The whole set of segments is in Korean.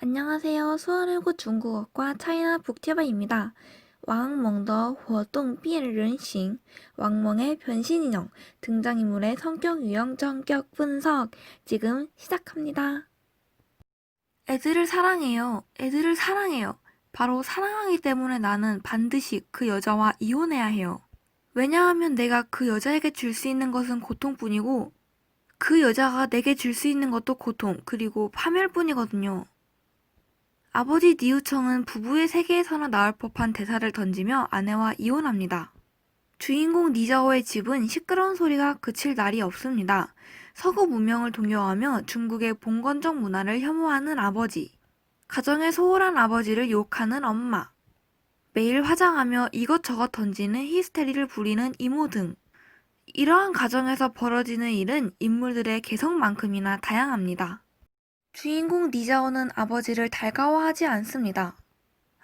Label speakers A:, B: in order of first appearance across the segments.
A: 안녕하세요. 수원외고 중국어과 차이나 북티바입니다. 왕멍더活动变人形, 왕멍의 변신 인형, 등장인물의 성격 유형 전격 분석. 지금 시작합니다. 애들을 사랑해요. 애들을 사랑해요. 바로 사랑하기 때문에 나는 반드시 그 여자와 이혼해야 해요. 왜냐하면 내가 그 여자에게 줄 수 있는 것은 고통뿐이고 그 여자가 내게 줄 수 있는 것도 고통, 그리고 파멸뿐이거든요. 아버지 니우청은 부부의 세계에서나 나올 법한 대사를 던지며 아내와 이혼합니다. 주인공 니자오의 집은 시끄러운 소리가 그칠 날이 없습니다. 서구 문명을 동경하며 중국의 봉건적 문화를 혐오하는 아버지, 가정에 소홀한 아버지를 욕하는 엄마, 매일 화장하며 이것저것 던지는 히스테리를 부리는 이모 등 이러한 가정에서 벌어지는 일은 인물들의 개성만큼이나 다양합니다. 주인공 니자오는 아버지를 달가워하지 않습니다.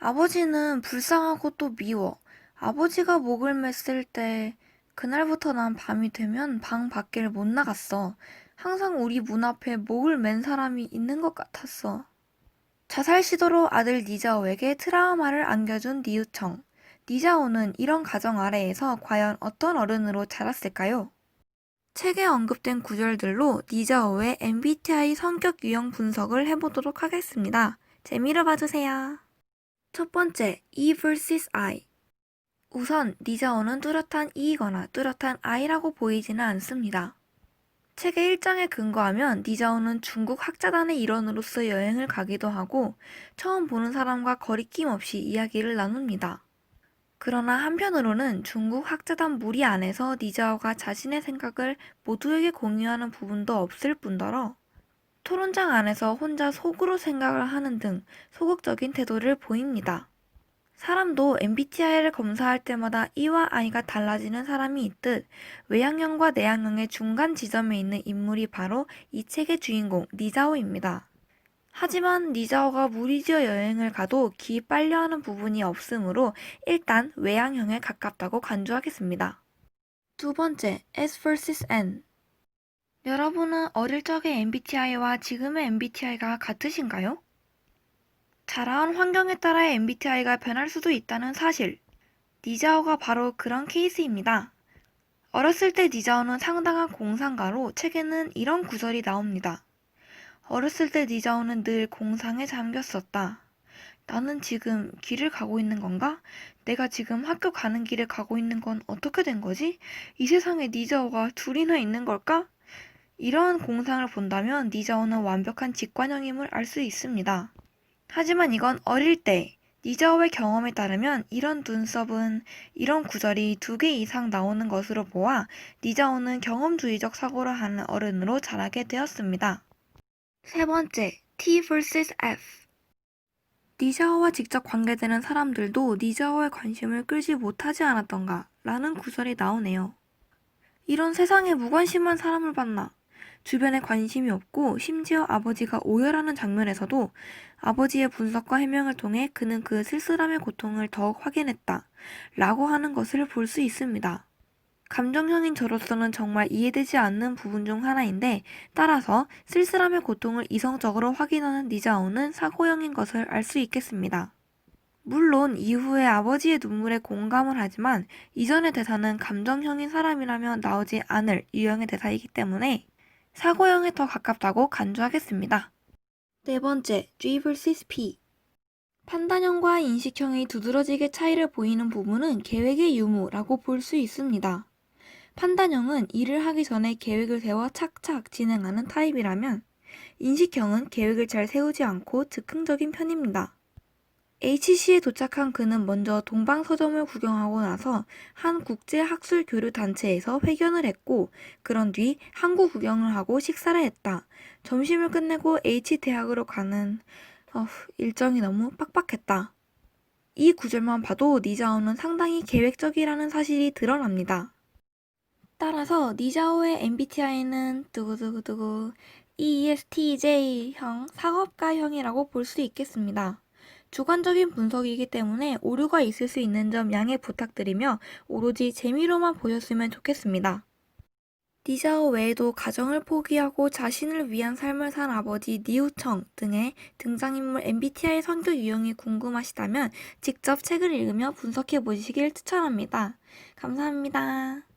A: 아버지는 불쌍하고 또 미워. 아버지가 목을 맸을 때 그날부터 난 밤이 되면 방 밖을 못 나갔어. 항상 우리 문 앞에 목을 맨 사람이 있는 것 같았어. 자살 시도로 아들 니자오에게 트라우마를 안겨준 니우청. 니자오는 이런 가정 아래에서 과연 어떤 어른으로 자랐을까요? 책에 언급된 구절들로 니자오의 MBTI 성격 유형 분석을 해보도록 하겠습니다. 재미로 봐주세요. 첫 번째, E vs I. 우선 니자오는 뚜렷한 E이거나 뚜렷한 I라고 보이지는 않습니다. 책의 일장에 근거하면 니자오는 중국 학자단의 일원으로서 여행을 가기도 하고 처음 보는 사람과 거리낌 없이 이야기를 나눕니다. 그러나 한편으로는 중국 학자단 무리 안에서 니자오가 자신의 생각을 모두에게 공유하는 부분도 없을 뿐더러 토론장 안에서 혼자 속으로 생각을 하는 등 소극적인 태도를 보입니다. 사람도 MBTI를 검사할 때마다 E와 I가 달라지는 사람이 있듯 외향형과 내향형의 중간 지점에 있는 인물이 바로 이 책의 주인공 니자오입니다. 하지만 니자오가 무리지어 여행을 가도 기 빨려하는 부분이 없으므로 일단 외향형에 가깝다고 간주하겠습니다. 두 번째, S vs N. 여러분은 어릴 적의 MBTI와 지금의 MBTI가 같으신가요? 자라온 환경에 따라 MBTI가 변할 수도 있다는 사실. 니자오가 바로 그런 케이스입니다. 어렸을 때 니자오는 상당한 공상가로 책에는 이런 구절이 나옵니다. 어렸을 때 니자오는 늘 공상에 잠겼었다. 나는 지금 길을 가고 있는 건가? 내가 지금 학교 가는 길에 가고 있는 건 어떻게 된 거지? 이 세상에 니자오가 둘이나 있는 걸까? 이러한 공상을 본다면 니자오는 완벽한 직관형임을 알 수 있습니다. 하지만 이건 어릴 때, 니자오의 경험에 따르면 이런 눈썹은 이런 구절이 2개 이상 나오는 것으로 보아 니자오는 경험주의적 사고를 하는 어른으로 자라게 되었습니다. 세 번째, T vs F. 니자오와 직접 관계되는 사람들도 니자오의 관심을 끌지 못하지 않았던가 라는 구절이 나오네요. 이런 세상에 무관심한 사람을 봤나? 주변에 관심이 없고 심지어 아버지가 오열하는 장면에서도 아버지의 분석과 해명을 통해 그는 그 쓸쓸함의 고통을 더욱 확인했다 라고 하는 것을 볼 수 있습니다. 감정형인 저로서는 정말 이해되지 않는 부분 중 하나인데 따라서 쓸쓸함의 고통을 이성적으로 확인하는 니자오는 사고형인 것을 알 수 있겠습니다. 물론 이후에 아버지의 눈물에 공감을 하지만 이전의 대사는 감정형인 사람이라면 나오지 않을 유형의 대사이기 때문에 사고형에 더 가깝다고 간주하겠습니다. 네 번째, G vs P. 판단형과 인식형이 두드러지게 차이를 보이는 부분은 계획의 유무라고 볼 수 있습니다. 판단형은 일을 하기 전에 계획을 세워 착착 진행하는 타입이라면 인식형은 계획을 잘 세우지 않고 즉흥적인 편입니다. HC에 도착한 그는 먼저 동방서점을 구경하고 나서 한 국제학술교류단체에서 회견을 했고 그런 뒤 항구 구경을 하고 식사를 했다. 점심을 끝내고 H대학으로 가는 일정이 너무 빡빡했다. 이 구절만 봐도 니자오는 상당히 계획적이라는 사실이 드러납니다. 따라서 니자오의 MBTI는 두구두구두구 ESTJ형 사업가형이라고 볼 수 있겠습니다. 주관적인 분석이기 때문에 오류가 있을 수 있는 점 양해 부탁드리며 오로지 재미로만 보셨으면 좋겠습니다. 니자오 외에도 가정을 포기하고 자신을 위한 삶을 산 아버지 니우청 등의 등장인물 MBTI 선교 유형이 궁금하시다면 직접 책을 읽으며 분석해 보시길 추천합니다. 감사합니다.